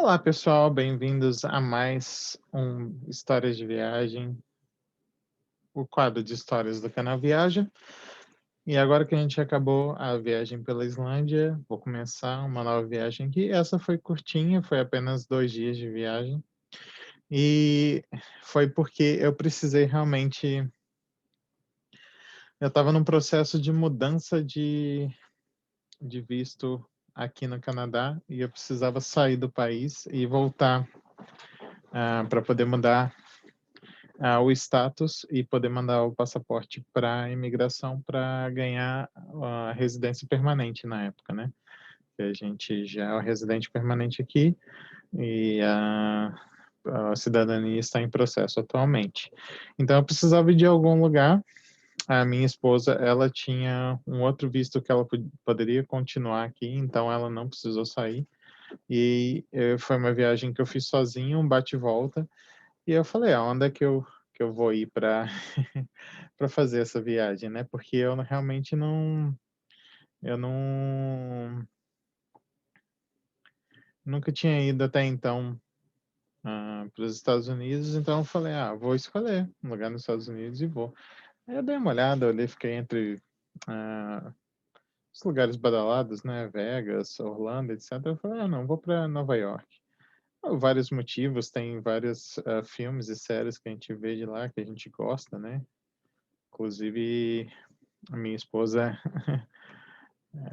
Olá, pessoal, bem-vindos a mais um Histórias de Viagem, o quadro de histórias do canal Viaja. E agora que a gente acabou a viagem pela Islândia, vou começar uma nova viagem aqui. Essa foi curtinha, foi apenas 2 dias de viagem. E foi porque eu precisei realmente. Eu estava num processo de mudança de visto aqui no Canadá e eu precisava sair do país e voltar para poder mudar o status e poder mandar o passaporte para a imigração para ganhar a residência permanente na época, né? Que a gente já é residente permanente aqui e a cidadania está em processo atualmente. Então eu precisava ir de algum lugar. A minha esposa, ela tinha um outro visto que ela poderia continuar aqui, então ela não precisou sair. E foi uma viagem que eu fiz sozinho, um bate e volta. E eu falei: onde é que eu vou ir para para fazer essa viagem, né, porque eu realmente eu não nunca tinha ido até então, para os Estados Unidos, então eu falei: vou escolher um lugar nos Estados Unidos e vou. Aí eu dei uma olhada, olhei, fiquei entre, ah, os lugares badalados, né, Vegas, Orlando, etcétera. Eu falei: não, vou para Nova York. Vários motivos, tem vários, filmes e séries que a gente vê de lá, que a gente gosta, né, inclusive a minha esposa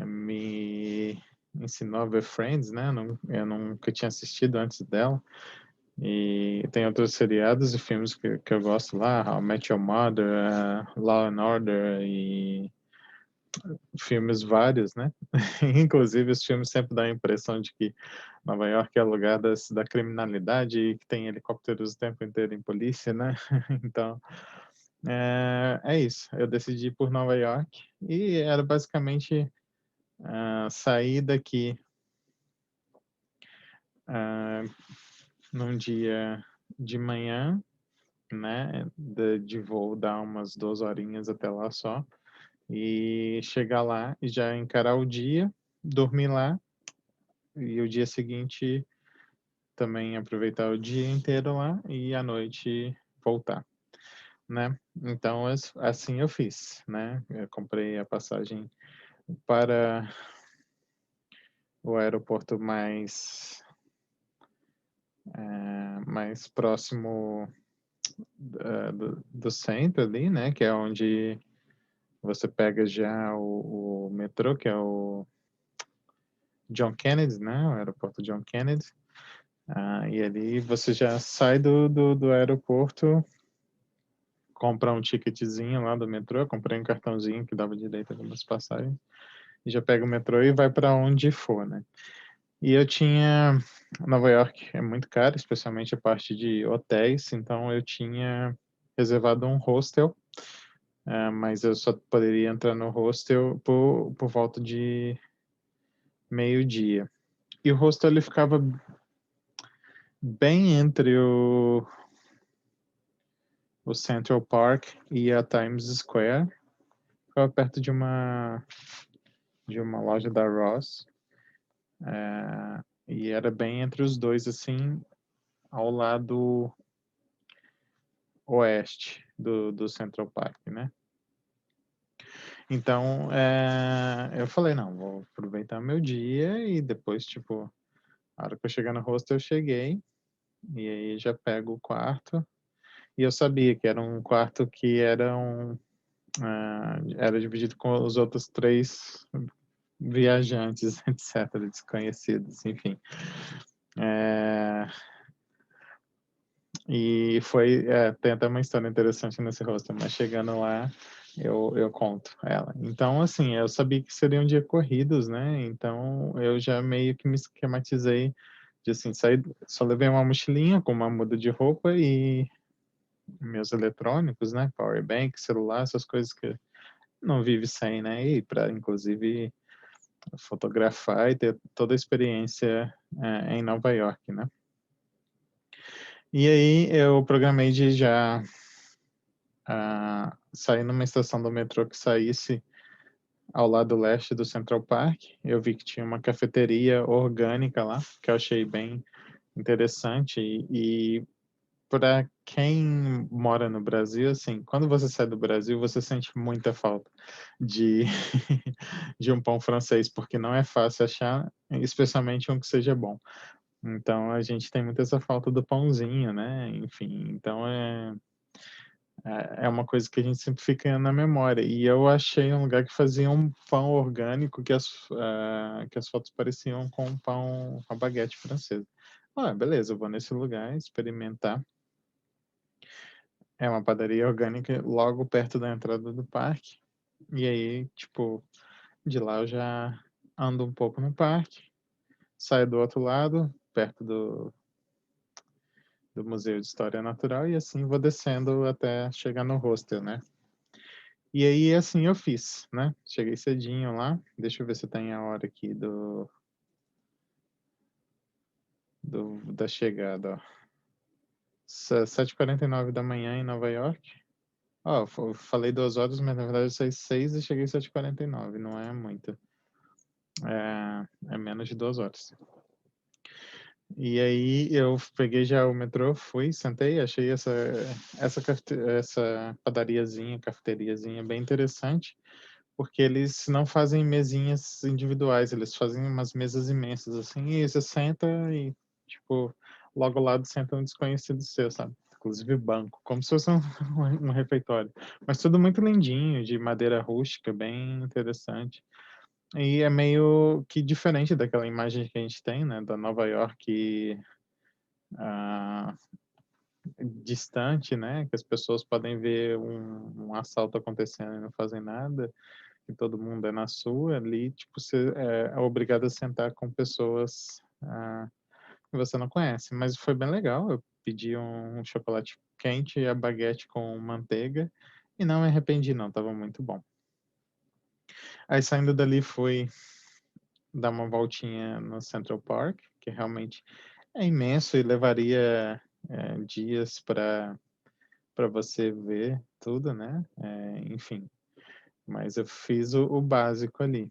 me ensinou a ver Friends, né? Eu nunca tinha assistido antes dela. E tem outros seriados e filmes que eu gosto lá, How I Met Your Mother, Law and Order e filmes vários, né? Inclusive, os filmes sempre dão a impressão de que Nova York é o lugar da criminalidade e que tem helicópteros o tempo inteiro em polícia, né? Então, é isso. Eu decidi ir por Nova York e era basicamente sair daqui ah, num dia de manhã, né, de voo, dar umas 2 horinhas até lá só, e chegar lá e já encarar o dia, dormir lá, e o dia seguinte também aproveitar o dia inteiro lá e à noite voltar, né. Então assim eu fiz, né, eu comprei a passagem para o aeroporto mais próximo do centro ali, né, que é onde você pega já o metrô, que é o John Kennedy, né, o aeroporto John Kennedy. E ali você já sai do aeroporto, compra um ticketzinho lá do metrô, eu comprei um cartãozinho que dava direito a algumas passagens, e já pega o metrô e vai para onde for, né. E eu tinha Nova York é muito caro, especialmente a parte de hotéis, então eu tinha reservado um hostel. Mas eu só poderia entrar no hostel por volta de meio-dia. E o hostel ele ficava bem entre o Central Park e a Times Square. Ficava perto de uma loja da Ross. E era bem entre os dois, assim, ao lado oeste do Central Park, né? Então, eu falei, não, vou aproveitar meu dia e depois, tipo, a hora que eu chegar no hostel, eu cheguei, e aí já pego o quarto. E eu sabia que era um quarto que era dividido com os outros 3 viajantes, etc, desconhecidos, enfim. Tem até uma história interessante nesse hostel, mas chegando lá eu conto ela. Então, assim, eu sabia que seria um dia corridos, né, então eu já meio que me esquematizei de, assim, sair, só levei uma mochilinha com uma muda de roupa e meus eletrônicos, né, power bank, celular, essas coisas que não vive sem, né, e para inclusive fotografar e ter toda a experiência, em Nova York, né. E aí eu programei de já, sair numa estação do metrô que saísse ao lado leste do Central Park. Eu vi que tinha uma cafeteria orgânica lá, que eu achei bem interessante e para quem mora no Brasil, assim, quando você sai do Brasil, você sente muita falta de de um pão francês, porque não é fácil achar, especialmente um que seja bom. Então a gente tem muito essa falta do pãozinho, né, enfim, então é uma coisa que a gente sempre fica na memória. E eu achei um lugar que fazia um pão orgânico que as fotos pareciam com um pão com a baguete francesa. Ah, beleza, eu vou nesse lugar experimentar. É uma padaria orgânica logo perto da entrada do parque. E aí, tipo, de lá eu já ando um pouco no parque, saio do outro lado, perto do Museu de História Natural, e assim vou descendo até chegar no hostel, né? E aí, assim eu fiz, né? Cheguei cedinho lá, deixa eu ver se tem a hora aqui da chegada, ó. 7h49 da manhã em Nova York. Ó, falei 2 horas, mas na verdade eu saí 6 e cheguei 7h49, não é muito. É menos de 2 horas. E aí eu peguei já o metrô, fui, sentei, achei essa padariazinha, cafeteriazinha bem interessante, porque eles não fazem mesinhas individuais, eles fazem umas mesas imensas assim, e você senta e, tipo, logo ao lado senta um desconhecido seu, sabe? Inclusive banco, como se fosse um refeitório. Mas tudo muito lindinho, de madeira rústica, bem interessante. E é meio que diferente daquela imagem que a gente tem, né, da Nova York ah, distante, né, que as pessoas podem ver um assalto acontecendo e não fazem nada, que todo mundo é na sua, ali, tipo, você é obrigado a sentar com pessoas que você não conhece. Mas foi bem legal, eu pedi um chocolate quente e a baguete com manteiga e não me arrependi não, estava muito bom. Aí saindo dali fui dar uma voltinha no Central Park, que realmente é imenso e levaria dias para você ver tudo, né? Enfim, mas eu fiz o básico ali,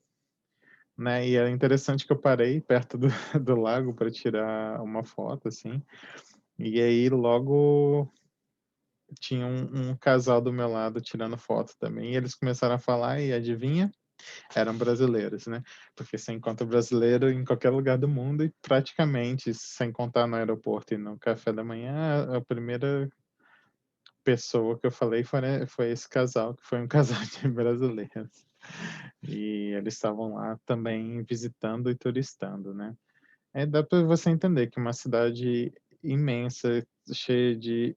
né? E é interessante que eu parei perto do lago para tirar uma foto, assim, e aí logo tinha um casal do meu lado tirando foto também, e eles começaram a falar, e adivinha? Eram brasileiros, né? Porque você encontra brasileiro em qualquer lugar do mundo e praticamente, sem contar no aeroporto e no café da manhã, a primeira pessoa que eu falei foi esse casal, que foi um casal de brasileiros. E eles estavam lá também visitando e turistando, né? Dá para você entender que uma cidade imensa, cheia de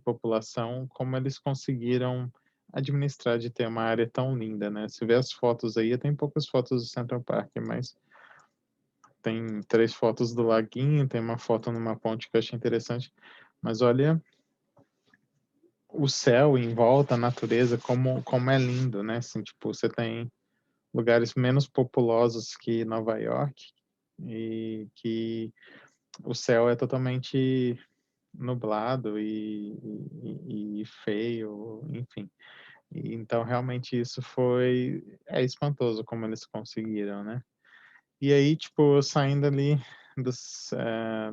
população, como eles conseguiram administrar de ter uma área tão linda, né? Se vê as fotos aí, tem poucas fotos do Central Park, mas tem 3 fotos do laguinho, tem uma foto numa ponte que eu achei interessante, mas olha o céu em volta, a natureza, como é lindo, né? Assim, tipo, você tem lugares menos populosos que Nova York e que o céu é totalmente nublado e feio, enfim. Então, realmente, isso é espantoso como eles conseguiram, né? E aí, tipo, saindo ali,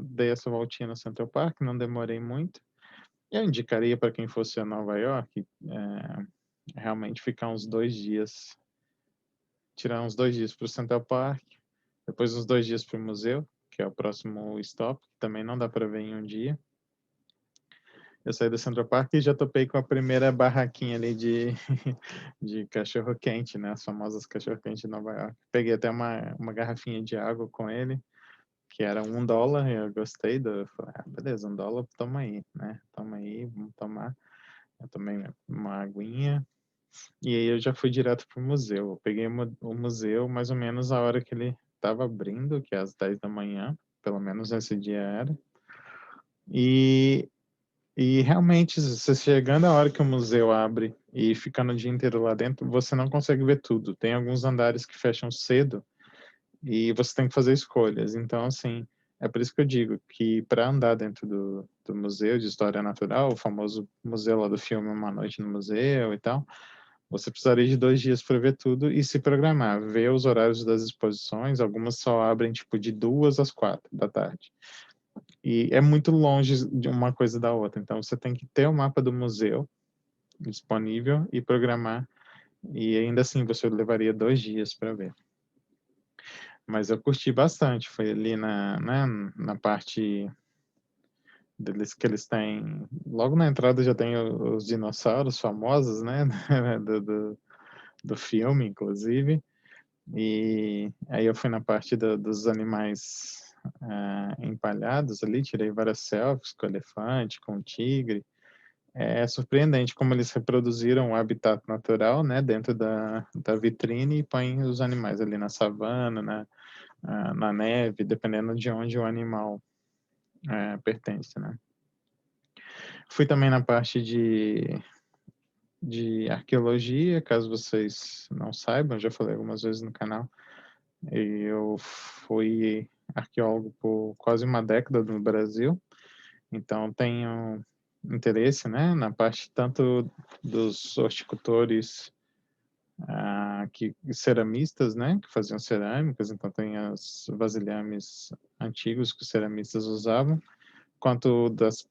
dei essa voltinha no Central Park, não demorei muito. Eu indicaria para quem fosse a Nova York, realmente ficar uns 2 dias, tirar uns 2 dias para o Central Park, depois uns 2 dias para o museu, que é o próximo stop, que também não dá para ver em um dia. Eu saí do Central Park e já topei com a primeira barraquinha ali de cachorro-quente, né? As famosas cachorro-quente de Nova York. Peguei até uma garrafinha de água com ele, que era $1, e eu gostei eu falei, beleza, $1, toma aí, né? Toma aí, vamos tomar. Eu tomei uma aguinha, e aí eu já fui direto pro museu. Eu peguei o museu mais ou menos a hora que ele estava abrindo, que é às 10 da manhã, pelo menos esse dia era. E realmente, você chegando a hora que o museu abre e ficando o dia inteiro lá dentro, você não consegue ver tudo. Tem alguns andares que fecham cedo e você tem que fazer escolhas. Então, assim, é por isso que eu digo que para andar dentro do Museu de História Natural, o famoso museu lá do filme Uma Noite no Museu e tal, você precisaria de 2 dias para ver tudo e se programar, ver os horários das exposições. Algumas só abrem tipo de 2 às 4 da tarde. E é muito longe de uma coisa da outra, então você tem que ter o mapa do museu disponível e programar, e ainda assim você levaria 2 dias para ver. Mas eu curti bastante, foi ali na parte deles que eles têm, logo na entrada já tem os dinossauros famosos, né, do filme, inclusive, e aí eu fui na parte dos animais empalhados ali, tirei várias selfies com o elefante, com o tigre. É surpreendente como eles reproduziram o habitat natural, né, dentro da vitrine e põem os animais ali na savana, na neve, dependendo de onde o animal pertence, né. Fui também na parte de arqueologia, caso vocês não saibam, já falei algumas vezes no canal, eu fui arqueólogo por quase uma década no Brasil, então tenho interesse, né, na parte tanto dos horticultores ceramistas, né, que faziam cerâmicas, então tem os vasilhames antigos que os ceramistas usavam, quanto das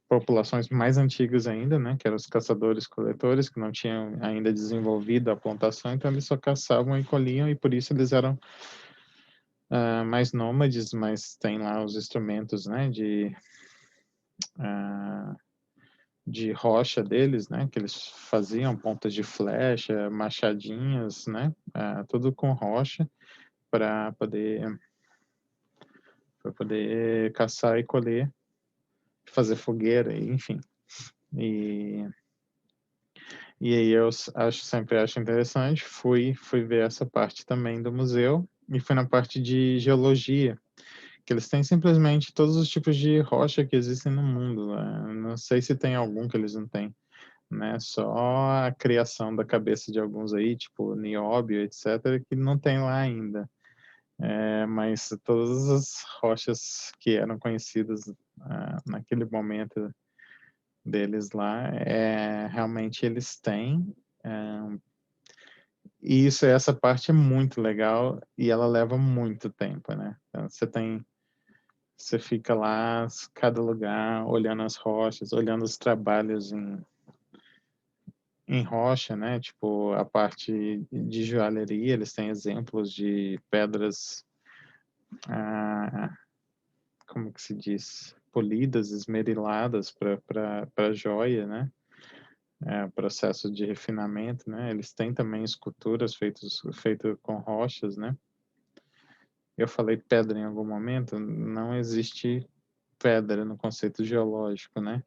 populações mais antigas ainda, né, que eram os caçadores-coletores, que não tinham ainda desenvolvido a plantação, então eles só caçavam e colhiam, e por isso eles eram mais nômades, mas tem lá os instrumentos, né, de rocha deles, né, que eles faziam pontas de flecha, machadinhas, né, tudo com rocha para poder caçar e colher, fazer fogueira, enfim. E aí eu sempre acho interessante, fui ver essa parte também do museu e fui na parte de geologia, que eles têm simplesmente todos os tipos de rocha que existem no mundo, né? Não sei se tem algum que eles não têm, né? Só a criação da cabeça de alguns aí, tipo nióbio, etc., que não tem lá ainda. Mas todas as rochas que eram conhecidas naquele momento deles lá, realmente eles têm. E essa parte é muito legal e ela leva muito tempo, né? Então, você fica lá, cada lugar, olhando as rochas, olhando os trabalhos em rocha, né? Tipo, a parte de joalheria, eles têm exemplos de pedras, como que se diz? Polidas, esmeriladas para joia, né? Processo de refinamento, né? Eles têm também esculturas feitas com rochas, né? Eu falei pedra em algum momento, não existe pedra no conceito geológico, né?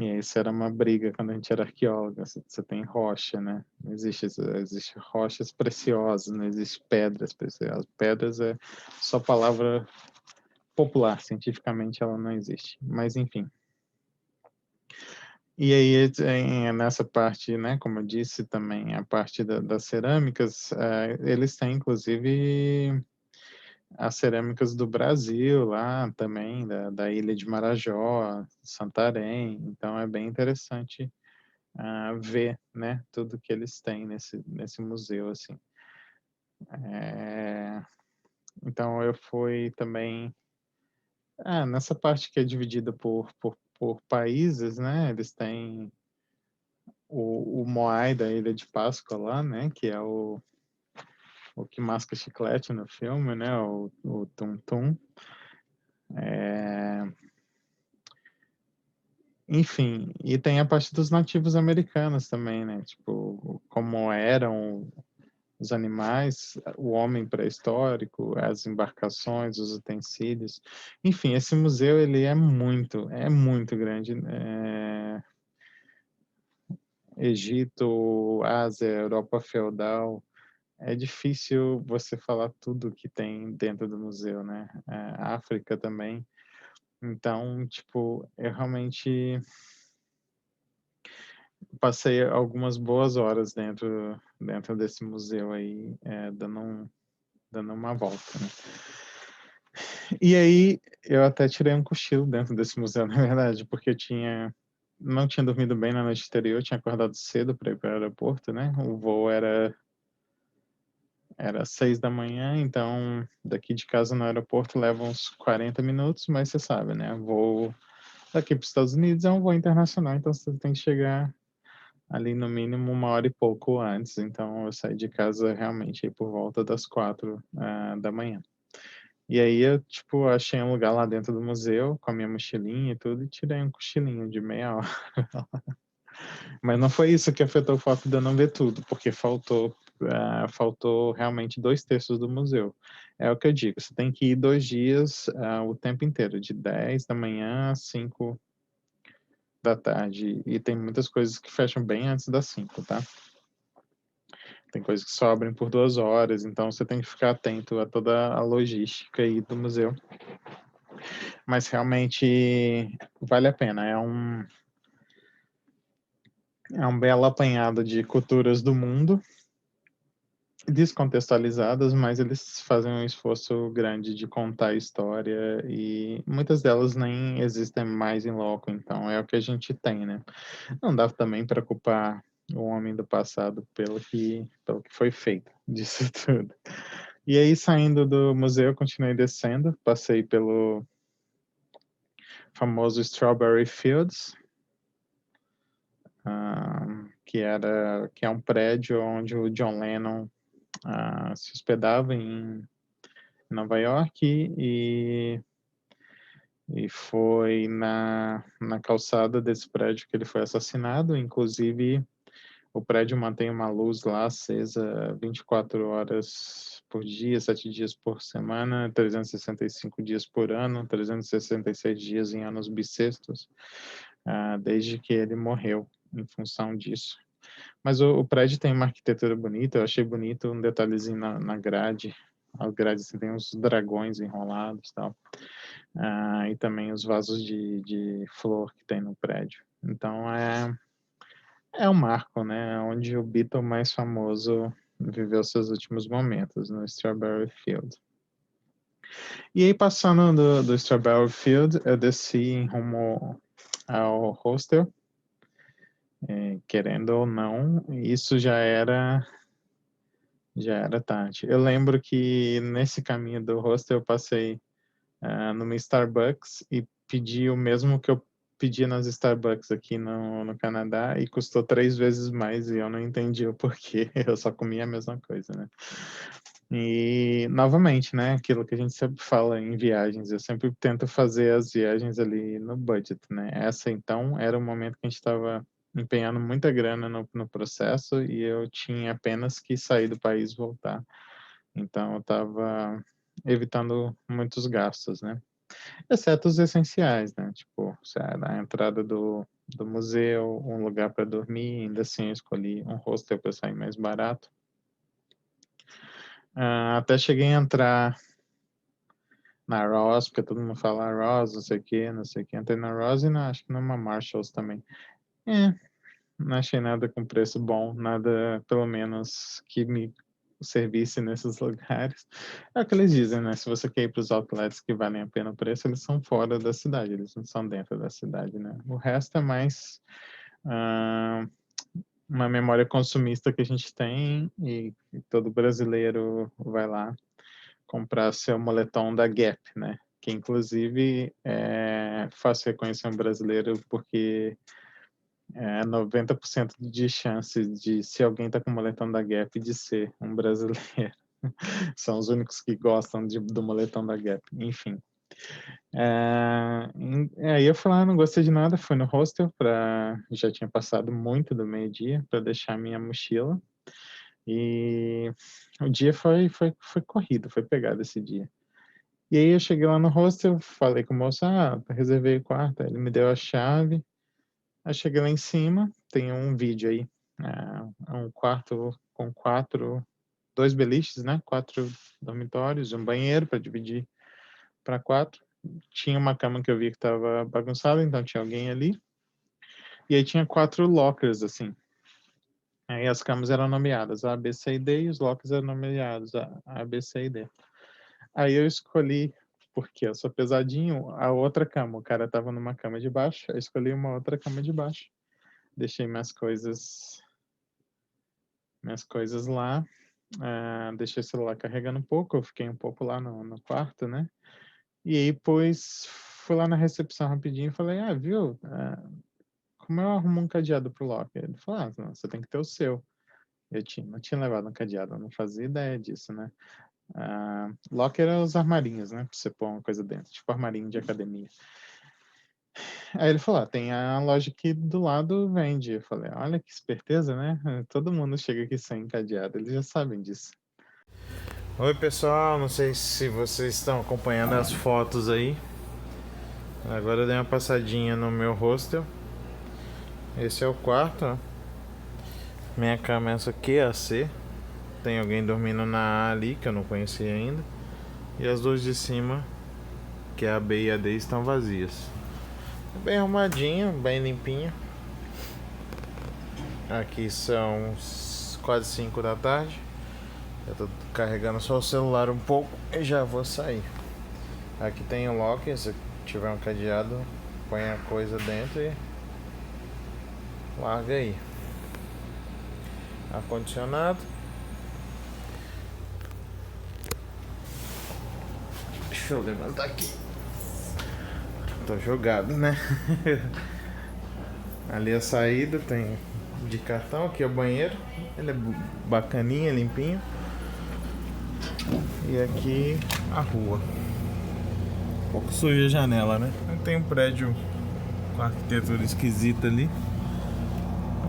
E isso era uma briga quando a gente era arqueólogo. Você tem rocha, né? Não existe rochas preciosas, não existe pedras preciosas. Pedras é só palavra popular, cientificamente ela não existe. Mas enfim. E aí, nessa parte, né, como eu disse também, a parte das cerâmicas, eles têm, inclusive, as cerâmicas do Brasil lá também, da Ilha de Marajó, Santarém. Então, é bem interessante ver, né, tudo que eles têm nesse museu, assim. Então, eu fui também nessa parte que é dividida por países, né, eles têm o Moai da Ilha de Páscoa lá, né, que é o que masca chiclete no filme, né, o Tum Tum. Enfim, e tem a parte dos nativos americanos também, né, tipo, como eram os animais, o homem pré-histórico, as embarcações, os utensílios. Enfim, esse museu, ele é muito grande. Egito, Ásia, Europa feudal. É difícil você falar tudo que tem dentro do museu, né? África também. Então, tipo, eu realmente passei algumas boas horas dentro desse museu aí, dando uma volta, né? E aí, eu até tirei um cochilo dentro desse museu, na verdade, porque não tinha dormido bem na noite anterior, tinha acordado cedo para ir para o aeroporto, né? O voo era era 6 da manhã, então daqui de casa no aeroporto leva uns 40 minutos, mas você sabe, né? Voo daqui para os Estados Unidos é um voo internacional, então você tem que chegar ali no mínimo 1 hora e pouco antes. Então eu saí de casa realmente aí por volta das 4 da manhã. E aí eu, tipo, achei um lugar lá dentro do museu com a minha mochilinha e tudo e tirei um cochilinho de meia hora. Mas não foi isso que afetou o fato de eu não ver tudo, porque faltou realmente 2/3 do museu. É o que eu digo, você tem que ir 2 dias, o tempo inteiro, de 10 da manhã às 5 da tarde. E tem muitas coisas que fecham bem antes das 5, tá? Tem coisas que só abrem por 2 horas, então você tem que ficar atento a toda a logística aí do museu. Mas realmente vale a pena, é um belo apanhado de culturas do mundo, descontextualizadas, mas eles fazem um esforço grande de contar a história e muitas delas nem existem mais em loco, então é o que a gente tem, né? Não dá também para culpar o homem do passado pelo que foi feito disso tudo. E aí, saindo do museu, continuei descendo, passei pelo famoso Strawberry Fields, que é um prédio onde o John Lennon se hospedava em Nova York e foi na calçada desse prédio que ele foi assassinado. Inclusive, o prédio mantém uma luz lá acesa 24 horas por dia, 7 dias por semana, 365 dias por ano, 366 dias em anos bissextos, desde que ele morreu, em função disso. Mas o prédio tem uma arquitetura bonita, eu achei bonito um detalhezinho na grade. As grades assim, tem uns dragões enrolados e tal. E também os vasos de flor que tem no prédio. Então é um marco, né? Onde o Beatle mais famoso viveu seus últimos momentos, no Strawberry Field. E aí, passando do Strawberry Field, eu desci em rumo ao hostel. Querendo ou não, isso já era tarde. Eu lembro que nesse caminho do hostel eu passei numa Starbucks e pedi o mesmo que eu pedia nas Starbucks aqui no Canadá e custou 3 vezes mais e eu não entendi o porquê, eu só comia a mesma coisa, né? E, novamente, né, aquilo que a gente sempre fala em viagens, eu sempre tento fazer as viagens ali no budget, né? Essa, então, era o momento que a gente estava empenhando muita grana no processo e eu tinha apenas que sair do país e voltar. Então, eu estava evitando muitos gastos, né? Exceto os essenciais, né? Tipo, a entrada do museu, um lugar para dormir, ainda assim eu escolhi um hostel para sair mais barato. Até cheguei a entrar na Ross, porque todo mundo fala Ross, não sei o que, não sei o que. Entrei na Ross e acho que numa Marshalls também. Não achei nada com preço bom, nada, pelo menos, que me servisse nesses lugares. É o que eles dizem, né? Se você quer ir para os outlets que valem a pena o preço, eles são fora da cidade, eles não são dentro da cidade, né? O resto é mais uma memória consumista que a gente tem e todo brasileiro vai lá comprar seu moletom da Gap, né? Que inclusive é fácil reconhecer um brasileiro porque 90% de chance de, se alguém está com moletom da Gap, de ser um brasileiro. São os únicos que gostam do moletom da Gap. Enfim. Aí eu falei, não gostei de nada, fui no hostel, já tinha passado muito do meio-dia para deixar minha mochila. E o dia foi corrido, foi pegado esse dia. E aí eu cheguei lá no hostel, falei com o moço, reservei o quarto, ele me deu a chave. Aí cheguei lá em cima, tem um vídeo aí, um quarto com 2 beliches, né? 4 dormitórios, um banheiro para dividir para 4. Tinha uma cama que eu vi que estava bagunçada, então tinha alguém ali. E aí tinha 4 lockers, assim. Aí as camas eram nomeadas A, B, C e D, e os lockers eram nomeados A, B, C e D. Aí eu escolhi, porque eu sou pesadinho, a outra cama. O cara tava numa cama de baixo, eu escolhi uma outra cama de baixo. Deixei minhas coisas lá. deixei o celular carregando um pouco, eu fiquei um pouco lá no quarto, né? E aí, depois, fui lá na recepção rapidinho e falei, viu, como eu arrumo um cadeado pro locker? Ele falou, não, você tem que ter o seu. Não tinha levado um cadeado, eu não fazia ideia disso, né? Locker é os armarinhos, né? Pra você pôr uma coisa dentro, tipo armarinho de academia. Aí ele falou, tem a loja aqui do lado vende. Eu falei, olha que esperteza, né? Todo mundo chega aqui sem cadeado, eles já sabem disso. Oi pessoal, não sei se vocês estão acompanhando as fotos aí. Agora eu dei uma passadinha no meu hostel. Esse é o quarto, ó. Minha cama é essa aqui, a C. Tem alguém dormindo na A ali, que eu não conheci ainda. E as duas de cima, que é a B e a D, estão vazias. Bem arrumadinho, bem limpinho. Aqui são quase 5 da tarde. Eu tô carregando só o celular um pouco e já vou sair. Aqui tem o locker, se tiver um cadeado, põe a coisa dentro e larga aí. Ar-condicionado. Deixa eu levantar aqui. Tô jogado, né? Ali a saída tem de cartão, aqui é o banheiro. Ele é bacaninha, limpinho. E aqui a rua. Um pouco suja a janela, né? Tem um prédio com arquitetura esquisita ali.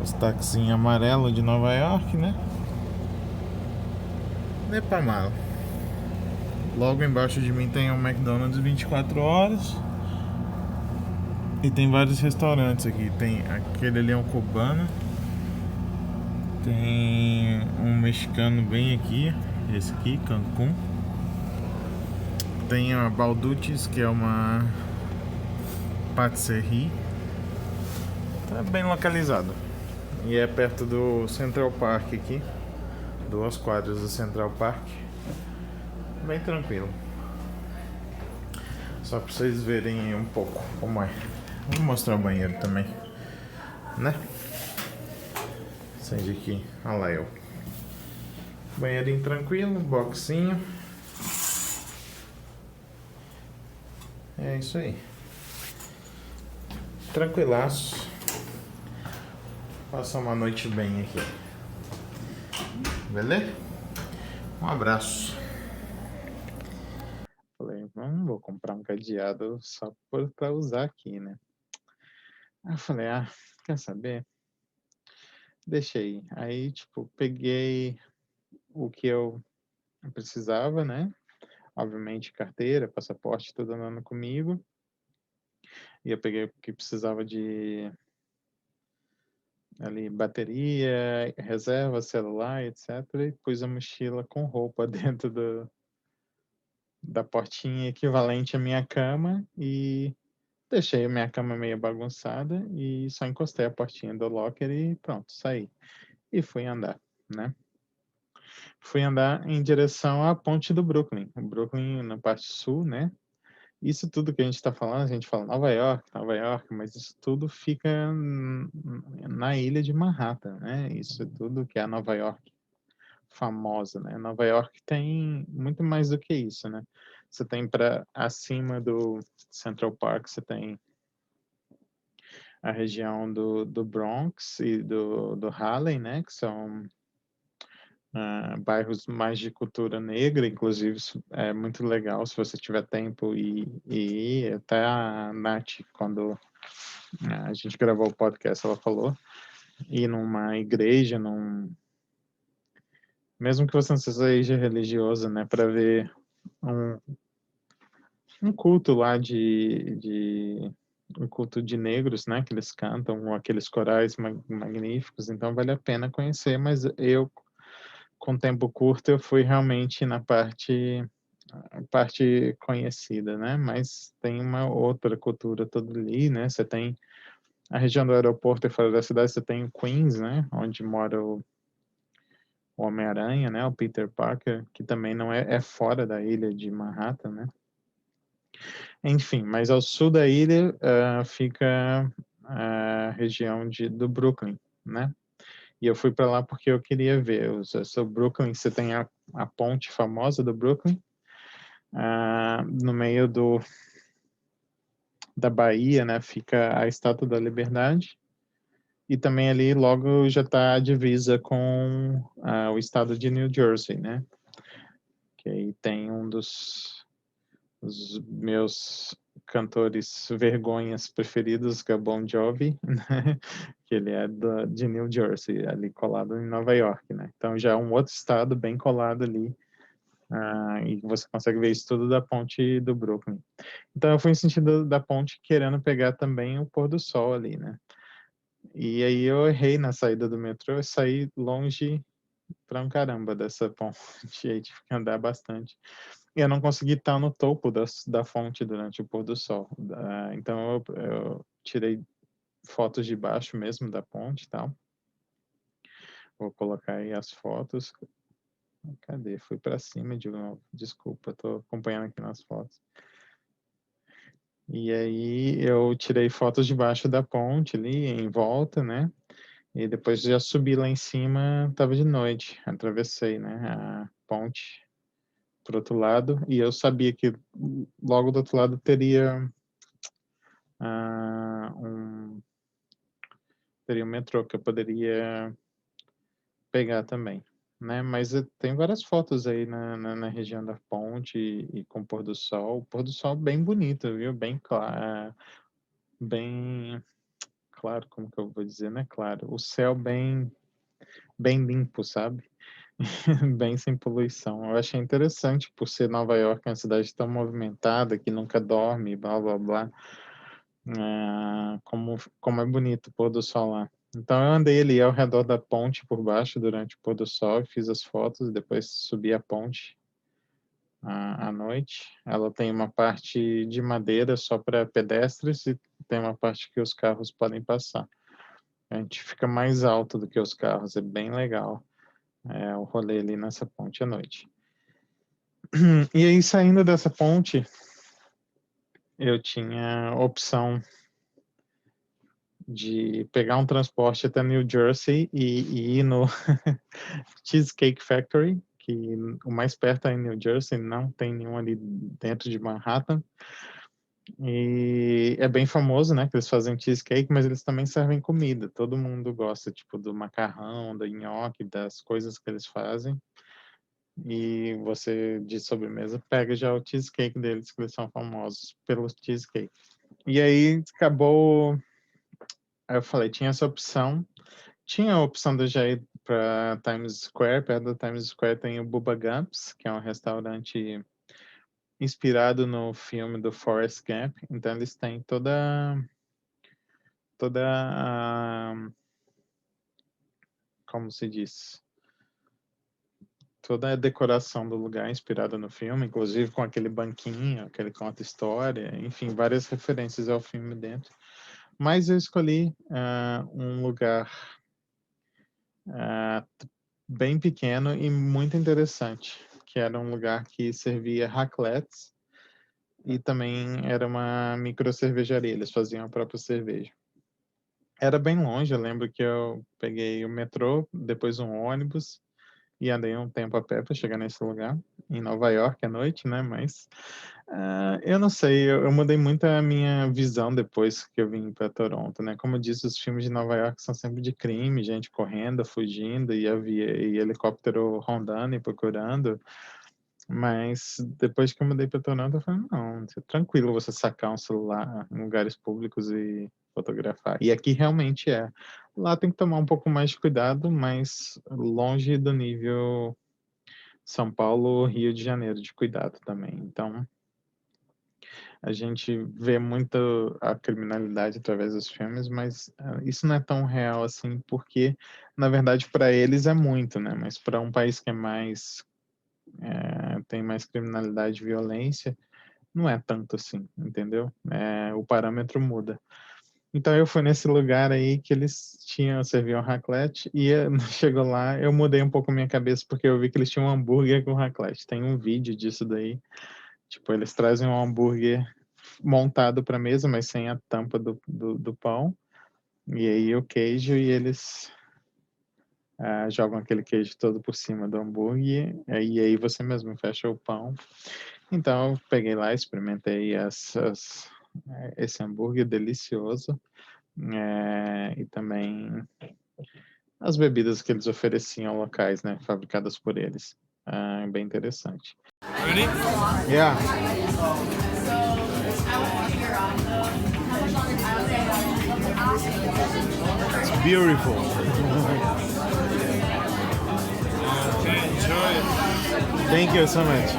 Os taxinhos amarelos de Nova York, né? É pra mala. Logo embaixo de mim tem um McDonald's 24 horas. E tem vários restaurantes aqui. Tem aquele ali é um cubano. Tem um mexicano bem aqui. Esse aqui, Cancún. Tem a Balducci's, que é uma patisserie. Tá bem localizado. E é perto do Central Park aqui. 2 quadras do Central Park. Bem tranquilo. Só pra vocês verem um pouco como é. Vou mostrar o banheiro também, né? Acende aqui, olha lá eu. Banheirinho tranquilo, boxinho. É isso aí. Tranquilaço. Passar uma noite bem aqui. Beleza? Um abraço. Falei, vou comprar um cadeado só pra usar aqui, né? Aí eu falei, quer saber? Deixei. Aí, tipo, peguei o que eu precisava, né? Obviamente, carteira, passaporte, tudo andando comigo. E eu peguei o que precisava de ali, bateria, reserva, celular, etc. E pus a mochila com roupa dentro da portinha equivalente à minha cama e deixei a minha cama meio bagunçada e só encostei a portinha do locker e pronto, saí. E fui andar, né? Fui andar em direção à ponte do Brooklyn. O Brooklyn na parte sul, né? Isso tudo que a gente está falando, a gente fala Nova York, mas isso tudo fica na ilha de Manhattan, né? Isso é tudo que é a Nova York famosa, né? Nova York tem muito mais do que isso, né? Você tem para acima do Central Park, você tem a região do Bronx e do Harlem, né? Que são bairros mais de cultura negra, inclusive é muito legal se você tiver tempo e até a Nath, quando a gente gravou o podcast, ela falou, ir numa igreja, mesmo que você não seja religioso, né, para ver um culto lá um culto de negros, né, que eles cantam, aqueles corais magníficos, então vale a pena conhecer, mas eu, com tempo curto, eu fui realmente na parte conhecida, né, mas tem uma outra cultura toda ali, né, você tem a região do aeroporto e fora da cidade, você tem o Queens, né, onde mora o Homem-Aranha, né, o Peter Parker, que também não é fora da ilha de Manhattan, né. Enfim, mas ao sul da ilha fica a região do Brooklyn, né? E eu fui para lá porque eu queria ver. O Brooklyn, você tem a ponte famosa do Brooklyn, no meio da Bahia, né? Fica a Estátua da Liberdade. E também ali logo já está a divisa com o estado de New Jersey, né? Que aí tem um dos meus cantores vergonhas preferidos, que é o Bon Jovi, né? Que ele é de New Jersey, ali colado em Nova York, né? Então já é um outro estado bem colado ali, e você consegue ver isso tudo da ponte do Brooklyn. Então eu fui em sentido da ponte querendo pegar também o pôr do sol ali, né? E aí eu errei na saída do metrô, eu saí longe pra um caramba dessa ponte, aí tive que andar bastante. Eu não consegui estar no topo da fonte durante o pôr do sol. Então eu tirei fotos de baixo mesmo da ponte e tal. Vou colocar aí as fotos. Cadê? Fui para cima de novo. Desculpa, tô acompanhando aqui nas fotos. E aí eu tirei fotos de baixo da ponte ali, em volta, né? E depois já subi lá em cima, tava de noite. Atravessei, né, a ponte pro outro lado. E eu sabia que logo do outro lado teria teria um metrô que eu poderia pegar também, né? Mas eu tenho várias fotos aí na região da ponte e com o pôr do sol. O pôr do sol bem bonito, viu? Bem claro, bem claro, como que eu vou dizer, né? Claro, o céu bem limpo, sabe? Bem sem poluição. Eu achei interessante por ser Nova York, uma cidade tão movimentada, que nunca dorme, blá, blá, blá. Como é bonito o pôr do sol lá. Então eu andei ali ao redor da ponte por baixo durante o pôr do sol, fiz as fotos e depois subi a ponte à noite. Ela tem uma parte de madeira só para pedestres e tem uma parte que os carros podem passar. A gente fica mais alto do que os carros, é bem legal o rolê ali nessa ponte à noite. E aí, saindo dessa ponte, eu tinha a opção de pegar um transporte até New Jersey e ir no Cheesecake Factory, que o mais perto é em New Jersey, não tem nenhum ali dentro de Manhattan. E é bem famoso, né, que eles fazem cheesecake, mas eles também servem comida. Todo mundo gosta, tipo, do macarrão, do nhoque, das coisas que eles fazem. E você, de sobremesa, pega já o cheesecake deles, que eles são famosos pelo cheesecake. E aí, acabou. Aí eu falei, tinha essa opção. Tinha a opção de eu já ir para Times Square. Perto da Times Square tem o Bubba Gump's, que é um restaurante inspirado no filme do Forrest Gump. Então eles têm toda como se diz? Toda a decoração do lugar inspirada no filme, inclusive com aquele banquinho, aquele conta história, enfim, várias referências ao filme dentro. Mas eu escolhi um lugar bem pequeno e muito interessante, que era um lugar que servia raclettes e também era uma micro cervejaria, eles faziam a própria cerveja. Era bem longe, eu lembro que eu peguei o metrô, depois um ônibus e andei um tempo a pé para chegar nesse lugar, em Nova York à noite, né? Mas eu não sei, eu mudei muito a minha visão depois que eu vim para Toronto, né? Como eu disse, os filmes de Nova York são sempre de crime, gente correndo, fugindo e helicóptero rondando e procurando. Mas depois que eu mudei para Toronto, eu falei, não, é tranquilo você sacar um celular em lugares públicos e fotografar. E aqui realmente é. Lá tem que tomar um pouco mais de cuidado, mas longe do nível São Paulo, Rio de Janeiro de cuidado também. Então, a gente vê muito a criminalidade através dos filmes, mas isso não é tão real assim, porque, na verdade, para eles é muito, né? Mas para um país que é mais tem mais criminalidade e violência, não é tanto assim, entendeu? O parâmetro muda. Então eu fui nesse lugar aí que eles serviam raclette e chegou lá, eu mudei um pouco a minha cabeça porque eu vi que eles tinham um hambúrguer com raclette. Tem um vídeo disso daí. Tipo, eles trazem um hambúrguer montado para mesa, mas sem a tampa do pão. E aí o queijo e eles jogam aquele queijo todo por cima do hambúrguer, e aí você mesmo fecha o pão. Então, eu peguei lá, experimentei esse hambúrguer delicioso, e também as bebidas que eles ofereciam locais, né, fabricadas por eles. Bem interessante. Ready? Yeah. It's beautiful. Okay, enjoy it. Thank you so much.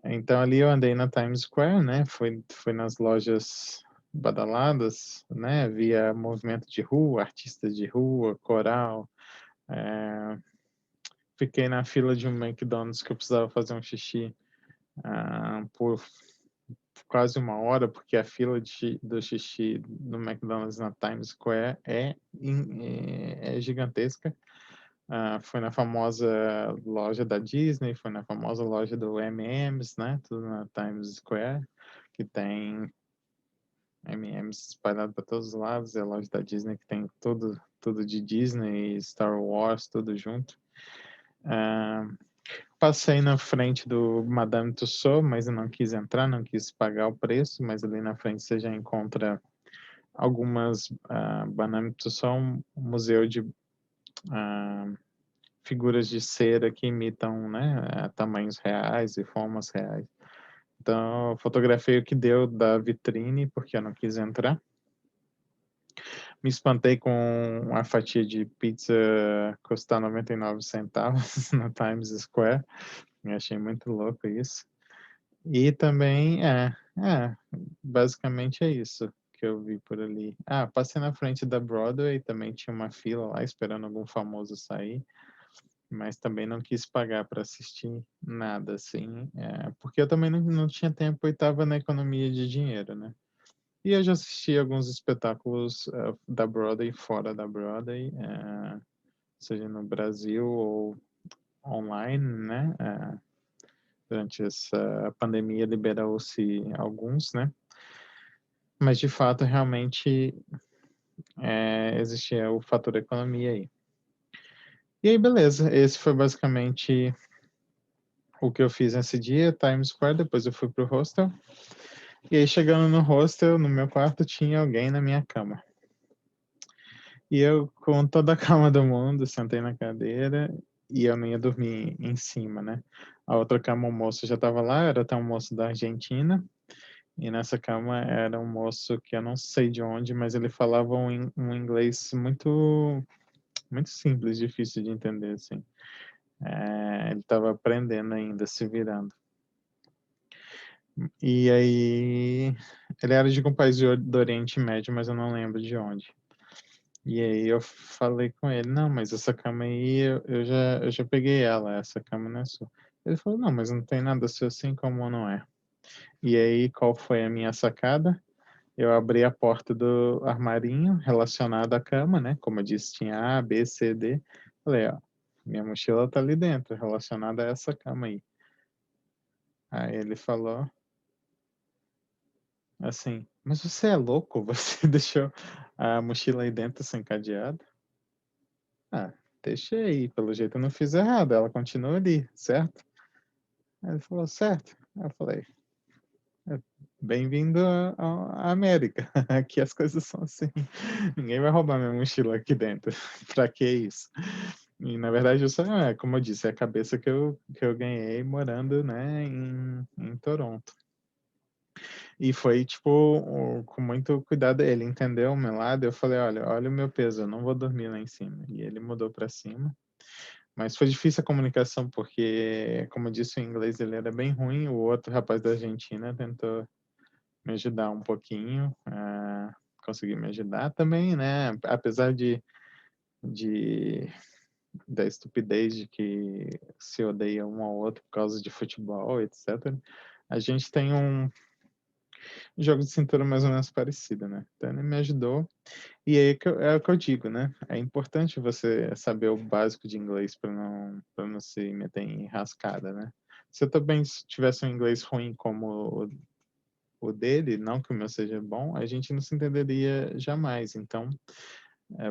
Então ali eu andei na Times Square, né? Fui nas lojas badaladas, né? Via movimento de rua, artistas de rua, coral. Fiquei na fila de um McDonald's que eu precisava fazer um xixi por quase 1 hora, porque a fila do xixi no McDonald's na Times Square é gigantesca. Foi na famosa loja da Disney, foi na famosa loja do M&M's, né? Tudo na Times Square, que tem M&M's espalhado para todos os lados. É a loja da Disney que tem tudo de Disney, Star Wars, tudo junto. Passei na frente do Madame Tussauds, mas eu não quis entrar, não quis pagar o preço, mas ali na frente você já encontra algumas Madame Tussauds, um museu de figuras de cera que imitam, né, tamanhos reais e formas reais. Então, eu fotografei o que deu da vitrine, porque eu não quis entrar. Me espantei com a fatia de pizza custar 99 centavos na Times Square. Eu achei muito louco isso. E também, basicamente é isso que eu vi por ali. Passei na frente da Broadway, também tinha uma fila lá esperando algum famoso sair, mas também não quis pagar para assistir nada, assim, porque eu também não tinha tempo e estava na economia de dinheiro, né? E eu já assisti alguns espetáculos da Broadway, fora da Broadway, seja no Brasil ou online, né? Durante essa pandemia liberou-se alguns, né? Mas de fato, realmente, existia o fator economia aí. E aí, beleza. Esse foi basicamente o que eu fiz nesse dia, Times Square. Depois eu fui pro hostel. E aí, chegando no hostel, no meu quarto, tinha alguém na minha cama. E eu, com toda a calma do mundo, sentei na cadeira e eu não ia dormir em cima, né? A outra cama, o moço já estava lá, era até um moço da Argentina. E nessa cama era um moço que eu não sei de onde, mas ele falava um inglês muito, muito simples, difícil de entender, assim. Ele estava aprendendo ainda, se virando. E aí, ele era de um país do Oriente Médio, mas eu não lembro de onde. E aí eu falei com ele, não, mas essa cama aí, eu já peguei ela, essa cama não é sua. Ele falou, não, mas não tem nada seu assim como não é. E aí, qual foi a minha sacada? Eu abri a porta do armarinho relacionado à cama, né? Como eu disse, tinha A, B, C, D. Falei, ó, minha mochila tá ali dentro, relacionada a essa cama aí. Aí ele falou assim, mas você é louco? Você deixou a mochila aí dentro sem cadeado? Deixei, pelo jeito eu não fiz errado, ela continua ali, certo? Aí ele falou, certo. Aí eu falei, bem-vindo à América. Aqui as coisas são assim. Ninguém vai roubar minha mochila aqui dentro. Pra que isso? E na verdade, como eu disse, é a cabeça que eu ganhei morando, né, em Toronto. E foi, tipo, com muito cuidado. Ele entendeu o meu lado. Eu falei, olha o meu peso, eu não vou dormir lá em cima. E ele mudou para cima. Mas foi difícil a comunicação, porque, como eu disse, o inglês ele era bem ruim. O outro rapaz da Argentina tentou me ajudar um pouquinho, conseguir me ajudar também, né? Apesar da estupidez de que se odeia um ao outro por causa de futebol, etc. A gente tem um jogo de cintura mais ou menos parecido, né? Então ele me ajudou. E aí é o que eu digo, né? É importante você saber o básico de inglês para não se meter em rascada, né? Se eu também tivesse um inglês ruim como o dele, não que o meu seja bom, a gente não se entenderia jamais. Então,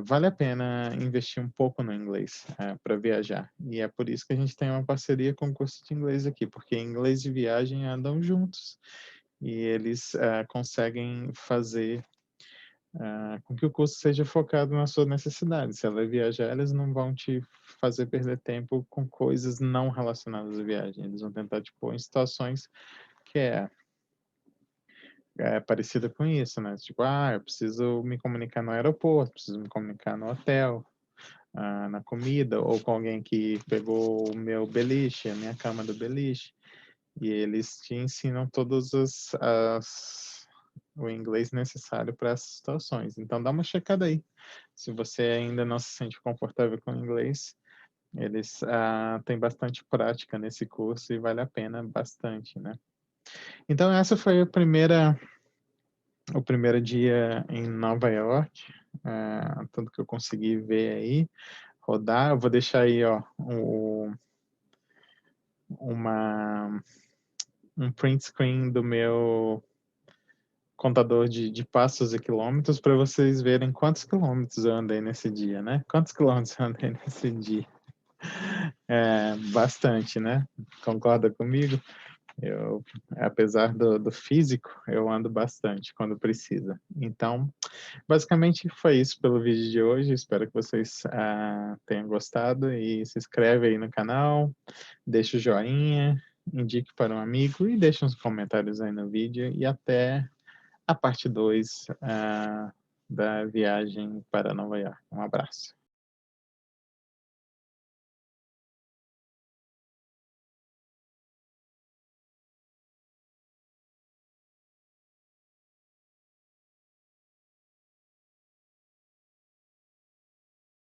vale a pena investir um pouco no inglês para viajar. E é por isso que a gente tem uma parceria com o curso de inglês aqui, porque inglês e viagem andam juntos e eles conseguem fazer com que o curso seja focado na sua necessidade. Se ela viajar, eles não vão te fazer perder tempo com coisas não relacionadas à viagem. Eles vão tentar te pôr em situações que é parecida com isso, né? Tipo, eu preciso me comunicar no aeroporto, preciso me comunicar no hotel, na comida, ou com alguém que pegou o meu beliche, a minha cama do beliche. E eles te ensinam todas o inglês necessário para essas situações. Então, dá uma checada aí. Se você ainda não se sente confortável com o inglês, eles têm bastante prática nesse curso e vale a pena bastante, né? Então, essa foi o primeiro dia em Nova York, tudo que eu consegui ver aí, rodar. Eu vou deixar aí, ó, um print screen do meu contador de passos e quilômetros para vocês verem quantos quilômetros eu andei nesse dia, né? Quantos quilômetros eu andei nesse dia? Bastante, né? Concorda comigo? Eu, apesar do físico, eu ando bastante quando precisa. Então, basicamente foi isso pelo vídeo de hoje. Espero que vocês tenham gostado e se inscreve aí no canal, deixa o joinha, indique para um amigo e deixe uns comentários aí no vídeo e até a parte 2 da viagem para Nova York. Um abraço.